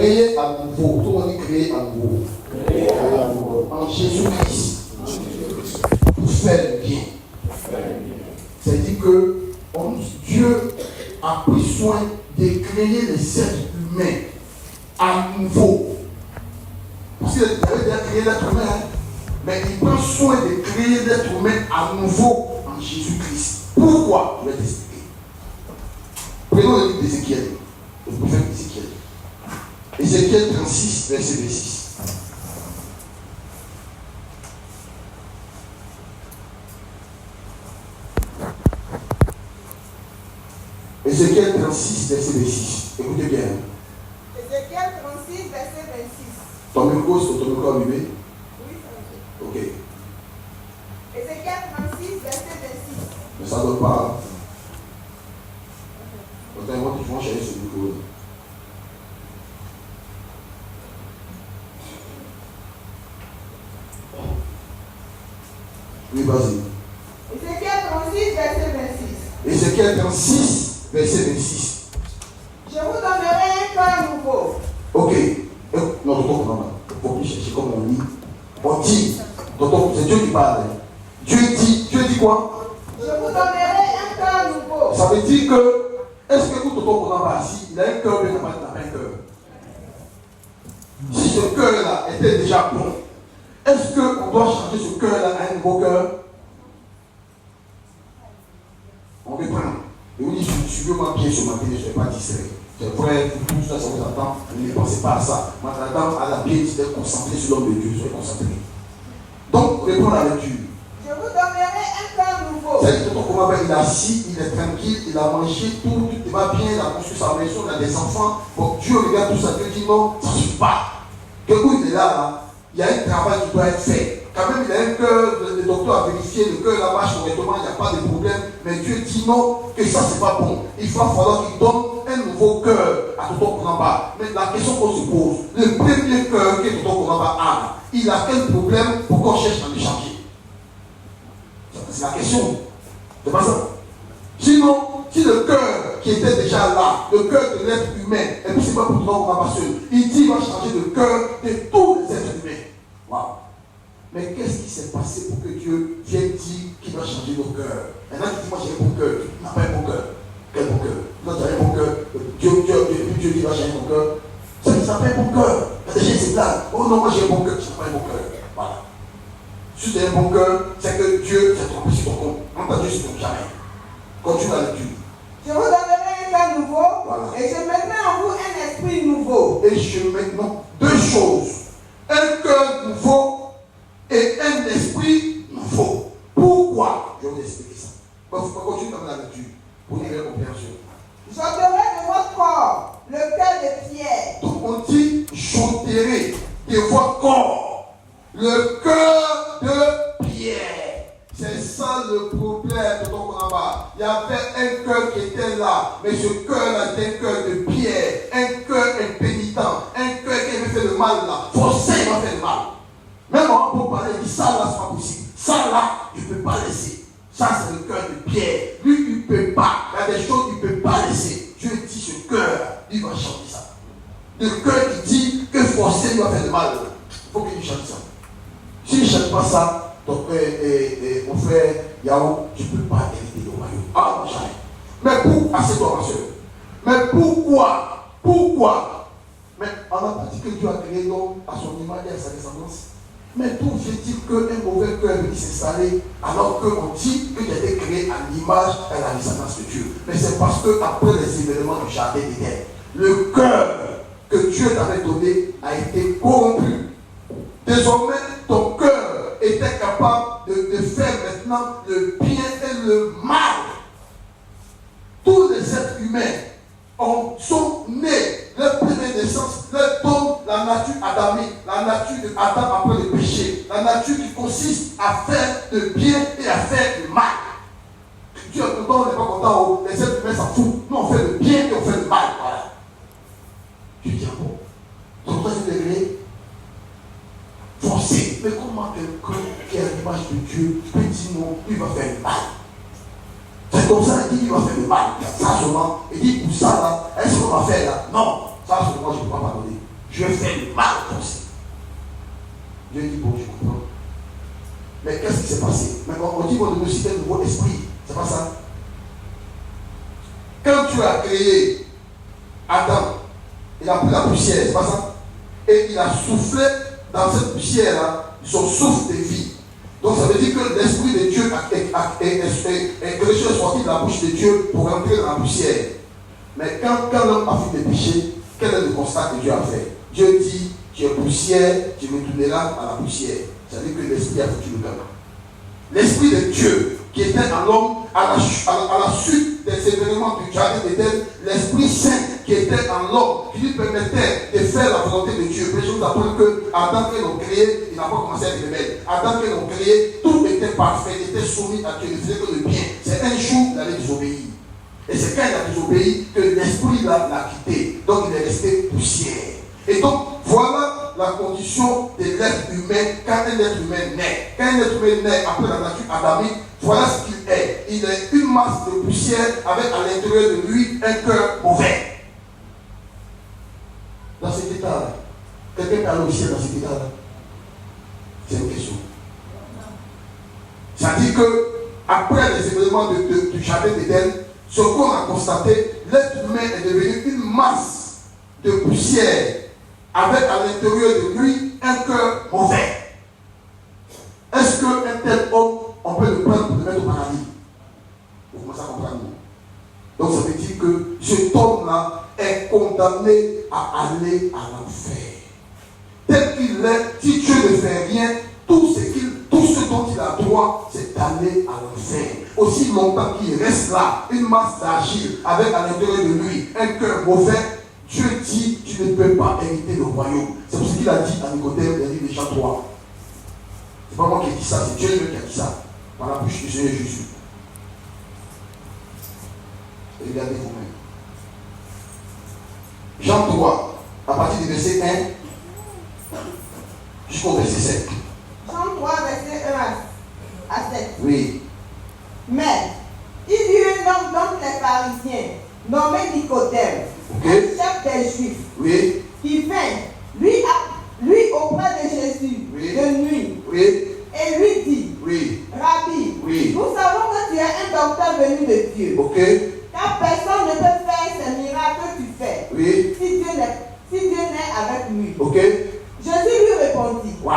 Créé à nouveau. Tout le monde dit créé à nouveau. En Jésus-Christ. Pour faire le bien. C'est-à-dire que Dieu a pris soin de créer les êtres humains à nouveau. Parce qu'il avait déjà créé l'être humain, hein? Mais il prend soin de créer l'être humain à nouveau en Jésus-Christ. Pourquoi? Je vais t'expliquer. Prenons le livre d'Ézéchiel, le prophète Ézéchiel. Ézéchiel 36, verset 26. Ézéchiel 36, verset 26. Écoutez bien. Ézéchiel 36, verset 26. Ton micro, c'est ton micro allumé? Oui, ça va. Ok. Ézéchiel 36, verset 26. Mais ça ne donne pas. Notamment, tu vas chercher ce micro. Oui, vas-y. Ézéchiel 36, verset 26. Ézéchiel 36, verset 26. Je vous donnerai un cœur nouveau. Ok. Non, tonton, non. Il faut plus chercher comme on lit. On dit, tonton, c'est Dieu qui parle. Dieu dit quoi? Je vous donnerai un cœur nouveau. Ça veut dire que, est-ce que vous, tonton, vous pas assis, il a un cœur, mais il n'a pas un cœur. Si ce cœur-là était déjà bon, est-ce qu'on doit changer ce cœur-là à un nouveau cœur? On reprend. Et vous dites, suivez-moi bien ce matin, ne soyez pas distrait. C'est vrai, tout ça, ça vous attend. Ne pensez pas à ça. Madame, à la pied, d'être concentré sur l'homme de Dieu. Soyez concentré. Donc, répondre à la lecture. Je vous donnerai un cœur nouveau. C'est-à-dire que ton commandant, il est assis, il est tranquille, il a mangé, tout va bien, il a construit sa maison, il a des enfants. Bon, Dieu regarde tout ça, Dieu dit non, ça ne suffit pas. Que où il est là, il y a un travail qui doit être fait. Quand même, il a un cœur, le docteur a vérifié, le cœur là marche correctement, il n'y a pas de problème. Mais Dieu dit non, que ça c'est pas bon. Il va falloir qu'il donne un nouveau cœur à Tonton Kouramba. Mais la question qu'on se pose, le premier cœur que Tonton Kouramba a, il a quel problème pour qu'on cherche à le changer? C'est la question. C'est pas ça. Sinon, si le cœur qui était déjà là, le cœur de l'être humain, et puis c'est pas pour Tonton Kouramba seul, il dit qu'il va changer le cœur de tous les êtres humains. Waouh. Mais qu'est-ce qui s'est passé pour que Dieu vienne dire qu'il va changer nos cœurs? Il y en a qui disent, moi j'ai un bon cœur, tu n'as pas un bon cœur. Quel bon cœur? Non, tu as un bon cœur. Dieu dit qu'il va changer ton cœur. Ça ne s'appelle un bon cœur. Il y a des gens qui se plaignent. Oh non, moi j'ai un bon cœur, tu n'as pas un bon cœur. Voilà. Si tu as un bon cœur, c'est que Dieu s'est trompé sur ton compte. Non, pas Dieu ne se trompe jamais. Continue la lecture. Je vous donnerai un cœur nouveau. Voilà. Et je mettrai en vous un esprit nouveau. Et je mets non, deux choses. Un cœur nouveau et un esprit nouveau. Pourquoi? Je vais vous expliquer ça. Il faut continuer dans la lecture pour une meilleure compréhension. J'ôterai de votre corps le cœur de pierre. Donc on dit j'ôterai de votre corps le cœur de pierre. C'est ça le problème de ton combat. Il y avait un cœur qui était là, mais ce cœur-là était un cœur de pierre, un cœur impénitent, un cœur qui avait fait le mal là. Forcément fait le mal. Même on peut parler, il dit ça là, c'est pas possible. Ça là, je ne peux pas laisser. Ça c'est le cœur de pierre. Lui, il ne peut pas. Il y a des choses qu'il ne peut pas laisser. Dieu dit ce cœur, il va changer ça. Le cœur qui dit que forcer doit faire le mal. Il faut qu'il change ça. S'il ne change pas ça, donc mon frère Yahou, tu ne peux pas hériter le royaume. Ah non, jamais. Mais pourquoi, assieds-toi ma soeur. Mais pourquoi? Mais on n'a pas dit que Dieu a créé l'homme à son image et à sa descendance. Mais d'où vient-il qu'un mauvais cœur venait s'installer alors qu'on dit qu'il a été créé à l'image et à la descendance de Dieu? Mais c'est parce que après les événements du jardin d'Éden, le cœur que Dieu t'avait donné a été corrompu. Désormais, ton cœur était capable de faire maintenant le bien et le mal. Tous les êtres humains sont nés. Leur première naissance leur donne la nature adamique, la nature de Adam après le péché, la nature qui consiste à faire le bien et à faire le mal. Dieu, on n'est pas content, les êtres humains s'en foutent. Nous on fait le bien et on fait le mal. Voilà. Dieu dit bon. Ton troisième degré, forcé. Mais comment quelqu'un qui est à l'image de Dieu peut dire non, lui va faire le mal? C'est comme ça qu'il dit qu'il va faire le mal. Ça seulement, il dit pour ça là, est-ce qu'on va faire là? Non, ça seulement je ne peux pas pardonner. je vais faire le mal comme ça. Dieu dit, bon, je comprends. Mais qu'est-ce qui s'est passé? Mais on dit qu'on nous cite un nouveau esprit. C'est pas ça? Quand tu as créé Adam, il a pris la poussière, c'est pas ça? Et il a soufflé dans cette poussière-là son souffle de vie. Donc ça veut dire que l'esprit de Dieu que les choses sorties de la bouche de Dieu pour rentrer dans la poussière. Mais quand l'homme a fait des péchés, quel est le constat que Dieu a fait? Dieu dit, tu es poussière, tu retourneras à la poussière. C'est-à-dire que l'esprit a foutu le camp. L'esprit de Dieu qui était en l'homme à la suite des événements du jardin d'Éden, l'Esprit Saint qui était en l'homme, qui lui permettait de faire la volonté de Dieu. Les choses apprennent que Adam qu'ils l'ont créé, il n'a pas commencé à être rebelle. Adam qu'ils l'ont créé, tout était parfait, il était soumis à Dieu, il faisait que le bien. C'est un jour qu'il allait désobéir. Et c'est quand il a désobéi que l'Esprit l'a quitté. Donc il est resté poussière. Et donc voilà la condition de l'être humain quand un être humain naît. Quand un être humain naît après la nature adamique, voilà ce qu'il est. Il est une masse de poussière avec à l'intérieur de lui un cœur mauvais. Dans cet état-là, quelqu'un peut aller au ciel dans cet état-là? C'est une question. C'est-à-dire que après les événements du jardin d'Éden, ce qu'on a constaté, l'être humain est devenu une masse de poussière avec à l'intérieur de lui un cœur mauvais. Est-ce qu'un tel homme, on peut le prendre pour le mettre au paradis? Vous commencez à comprendre. Donc ça veut dire que cet homme-là est condamné à aller à l'enfer. Tel qu'il est, si Dieu ne fait rien, tout ce dont il a droit, c'est d'aller à l'enfer. Aussi longtemps qu'il reste là, une masse d'argile avec à l'intérieur de lui un cœur mauvais, Dieu dit, tu ne peux pas hériter le royaume. C'est pour ce qu'il a dit à Nicodème dans le livre de Jean 3. C'est pas moi qui ai dit ça, c'est Dieu lui qui a dit ça. Par la bouche du Seigneur Jésus. Regardez vous-même. Jean 3, à partir du verset 1 jusqu'au verset 7. Jean 3, verset 1 à 7. Oui. Mais il y eut un homme donc les pharisiens, nommé Nicodème, chef des Juifs, oui, qui vint, lui auprès de Jésus, oui, de nuit, oui, et lui dit, oui, Rabbi, oui, nous savons que tu es un docteur venu de Dieu, ok, car personne ne peut faire ces miracles que tu fais, oui, si Dieu n'est avec lui. ok. Jésus lui répondit, Wow.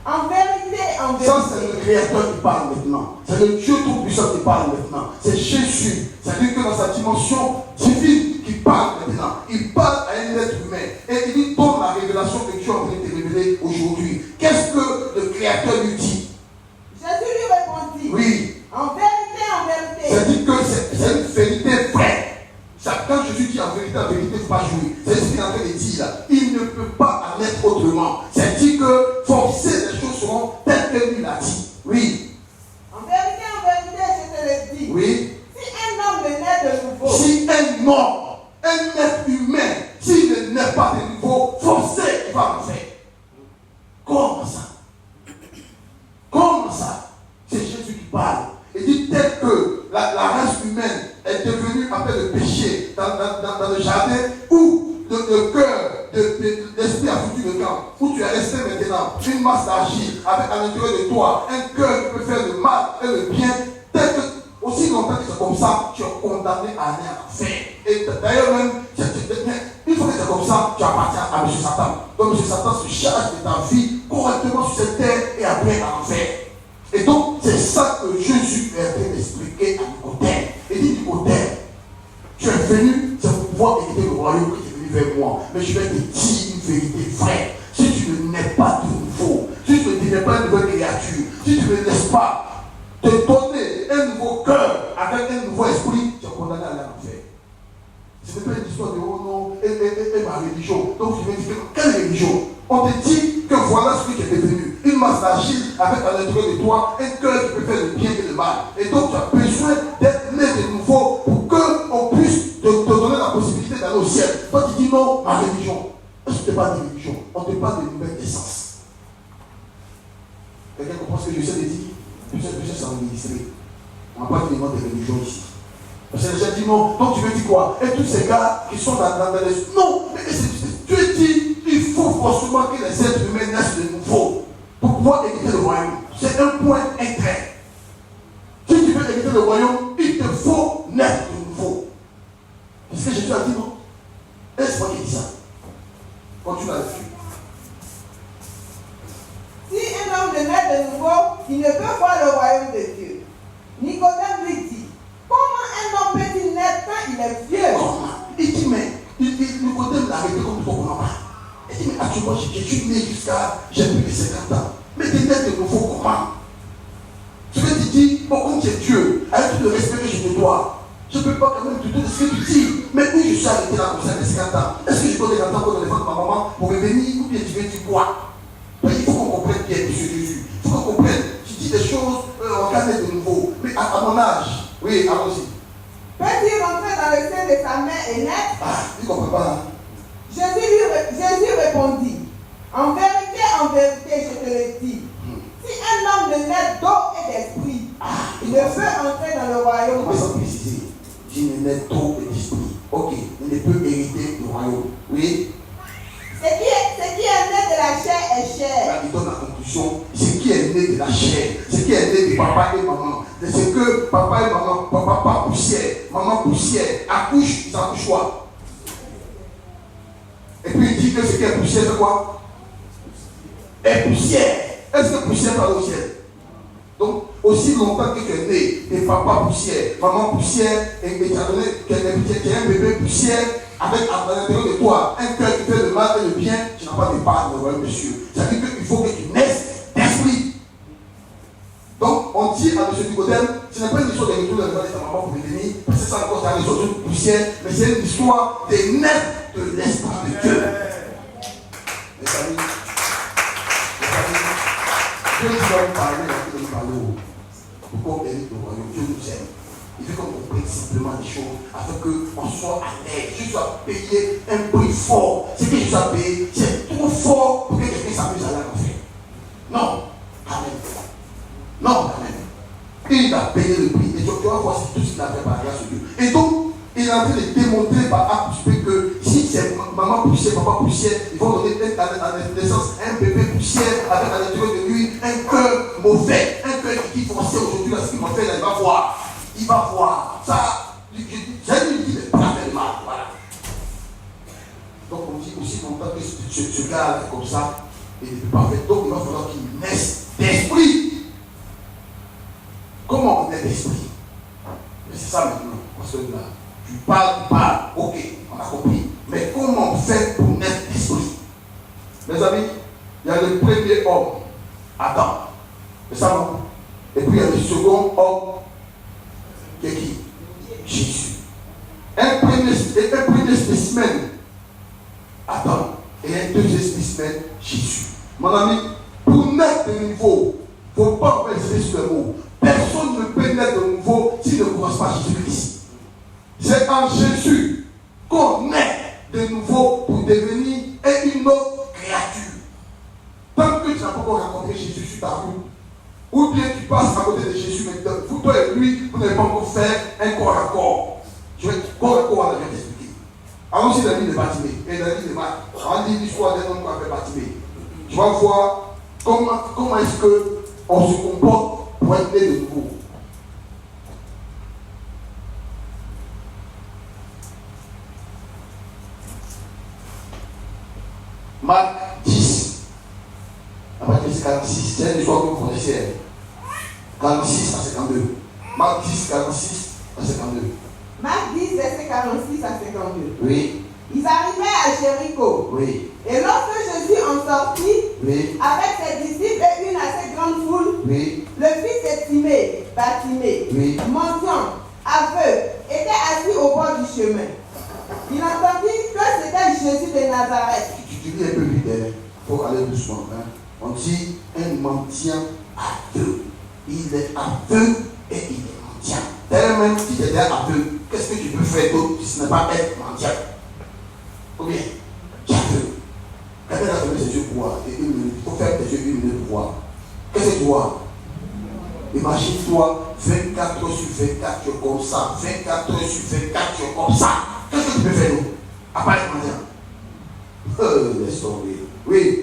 en vérité, Ça, c'est le Créateur qui parle maintenant. C'est le Dieu Tout-Puissant qui parle maintenant. C'est Jésus. C'est-à-dire que dans sa dimension divine qui parle maintenant. Il parle à un être humain. Et il lui donne la révélation que Dieu est en train de te révéler aujourd'hui. Qu'est-ce que le Créateur lui dit? Jésus lui répondit, oui. En vérité. C'est-à-dire que c'est une vérité vraie. Quand Jésus dit en vérité, il ne faut pas jouer. C'est ce qu'il est en train de dire là. Il ne peut pas en être autrement. C'est-à-dire que forcer les choses seront telles que lui l'a dit. Oui. En vérité, je te le dis. Oui. Si un homme ne naît de nouveau. Si un homme, un être humain, s'il ne naît pas de nouveau, forcé, il va en faire. Comment ça? Comment ça? C'est Jésus qui parle. Il dit tel que la race humaine est devenue après le péché dans le jardin où le cœur de l'esprit a foutu le camp, où tu es resté maintenant une masse d'argile avec à l'intérieur de toi un cœur qui peut faire le mal et le bien, tel que aussi longtemps que c'est comme ça, tu es condamné à aller à l'enfer. Et d'ailleurs même, une fois que c'est comme ça, tu appartiens à M. Satan. Donc M. Satan se charge de ta vie correctement sur cette terre et après à l'enfer. Et donc, c'est ça que Jésus est en train d'expliquer à Nicodème. Il dit, Nicodème, tu es venu, c'est pour pouvoir hériter le royaume que tu es venu vers moi. Mais je vais te dire une vérité vraie. Si tu ne nais pas de nouveau, si tu ne deviens pas une nouvelle créature, si tu ne laisses pas te donner un nouveau cœur avec un nouveau esprit, tu es condamné à aller en enfer. Ce n'est pas une histoire de oh non, et ma religion. Donc tu vas dire, quelle religion? On te dit que voilà ce qui est devenu. Une masse d'argile avec à l'intérieur de toi un cœur qui peut faire le bien et le mal. Et donc tu as besoin d'être né de nouveau pour qu'on puisse te donner la possibilité d'aller au ciel. Toi tu dis non, ma religion. Est-ce que tu ne parles de religion? On te parle de nouvelle naissance. Quelqu'un comprend ce que je sais de dire? Je sais s'enregistrer. On n'a pas de demande de religion ici. Parce que les gens disent non, donc tu veux dire quoi? Et tous ces gars qui sont dans les... Non, mais Dieu dit, il faut faut forcément que les êtres humains naissent de nouveau pour pouvoir hériter le royaume. C'est un point interne. Si tu veux hériter le royaume, il te faut naître de nouveau. C'est ce que Jésus a dit, non? Est-ce moi qui dis ça? Continue là-dessus. Si un homme ne naît de nouveau, il ne peut voir le royaume de Dieu. Nicodème lui dit, comment un homme peut-il naître quand il est vieux? Il dit, mais Nicodème l'a arrêté comme il faut qu'on en parle. Il dit, mais actuellement, je suis né jusqu'à, j'ai plus de 50 ans. Mais tu naître de nouveau comment? Ce que tu dis, bon, comme tu es Dieu, avec tout le respect que je te dois, je ne peux pas quand même te dire ce que tu dis. Mais oui, je suis arrêté là comme ça, à 50 ans. Est-ce que je peux les entendre pour téléphone de ma maman pour revenir ou bien tu veux dire quoi? Mais il faut qu'on comprenne qui est M. Jésus. Il faut qu'on comprenne. Tu dis des choses, on va naître de nouveau. Mais à mon âge, oui, allons-y. Peut-il rentrer dans le sein de sa mère et naître? Ah, il ne comprend pas. Jésus répondit, en vérité, je te le dis, si un homme ne naît d'eau et d'esprit, il ne peut entrer dans le royaume. Comment ça préciser? Si ne naît d'eau et d'esprit. Ok, il ne peut hériter du royaume. Oui. Ce qui est né de la chair est chair. Là, il donne la conclusion. Ce qui est né de la chair, ce qui est né de papa et maman, c'est ce que papa et maman, papa poussière, maman poussière, accouche, ils accouchent quoi? Et puis il dit que ce qui est poussière, c'est quoi? Est poussière. Est-ce que poussière parle au ciel? Donc, aussi longtemps que tu es né, et papa poussière, maman poussière, et tu as donné qu'il y a un bébé poussière, avec à l'intérieur de toi un cœur qui fait le mal et le bien, tu n'as pas de part dans le royaume de Dieu. C'est-à-dire qu'il faut que tu naisses d'esprit. Donc, on dit à M. Nicodème, ce n'est pas une histoire de retour dans le de ta maman pour venir, parce que ça encore, c'est une histoire de poussière, mais c'est une histoire de naître de l'esprit de Dieu. Les amis, Dieu nous doit nous parler, il nous parler pour qu'on hérite le royaume. Dieu nous aime. Il veut qu'on comprenne simplement les choses afin qu'on soit à l'aise. Jésus a payé un prix fort. Ce que Jésus a payé, c'est trop fort pour que quelqu'un s'amuse à l'enfer. Non, Amen. Non, Amen. Il a payé le prix. Et tu vas voir tout ce qu'il a fait par grâce de Dieu. Et donc, il est en train de démontrer par A plus B que si c'est maman poussière, papa poussière, ils vont donner à la naissance un bébé poussière avec à l'intérieur de lui un cœur mauvais, un cœur qui dit forcé aujourd'hui à ce qu'il m'a fait, là, il va voir. Il va voir. Ça, j'ai lui dit de pas faire mal. Voilà. Donc on dit aussi longtemps que ce gars est comme ça, il ne peut pas faire. Donc il va falloir qu'il naisse d'esprit. Comment on est d'esprit? Mais c'est ça maintenant. Parce que là, tu parles, ok, on a compris. Mais comment on fait pour naître d'esprit? Mes amis, il y a le premier homme, Adam. C'est ça, non? Et puis il y a le second homme, qui est qui? Jésus. Un premier spécimen, Adam. Et un deuxième spécimen, Jésus. Mon ami, pour naître de nouveau, il ne faut pas penser sur le mot. Personne ne peut naître de nouveau s'il ne commence pas Jésus-Christ. C'est en Jésus qu'on naît de nouveau pour devenir une autre créature. Tant que tu n'as pas encore rencontré Jésus sur ta route, ou bien tu passes à côté de Jésus maintenant, vous, toi et lui, vous n'avez pas encore fait un corps à corps. Je vais corps à corps, on va t'expliquer. Allons-y dans la vie de Bartimée et dans la vie de Marc. On dit l'histoire d'un homme qu'on appelle Bartimée. Tu vas voir comment est-ce qu'on se comporte pour être né de nouveau. Marc 10. Après, c'est 46. C'est une histoire que vous connaissez. 46 à 52. Marc 10, 46 à 52. Marc 10, verset 46 à 52. Oui. Ils arrivaient à Jéricho. Oui. Et lorsque Jésus en sortit, Oui. avec ses disciples et une assez grande foule, Oui. le fils de Timée, Bartimée, Oui. mendiant, aveugle, était assis au bord du chemin. Il entendit que c'était Jésus de Nazareth. Tu dis un peu vite, il faut aller doucement. Hein. On dit un mendiant aveugle. Il est aveugle et il est mendiant. D'ailleurs, même si tu es aveugle, qu'est-ce que tu peux faire d'autre si ce n'est pas être mendiant? Ou bien, tu es aveugle. Quand tu as fermé ses yeux pour voir, et une minute, il faut faire tes yeux une minute pour voir. Qu'est-ce que tu vois? Imagine-toi 24 heures sur 24, tu es comme ça. 24 heures sur 24, tu es comme ça. Qu'est-ce que tu peux faire d'autre? À part être mendiant. Laisse tomber. Oui.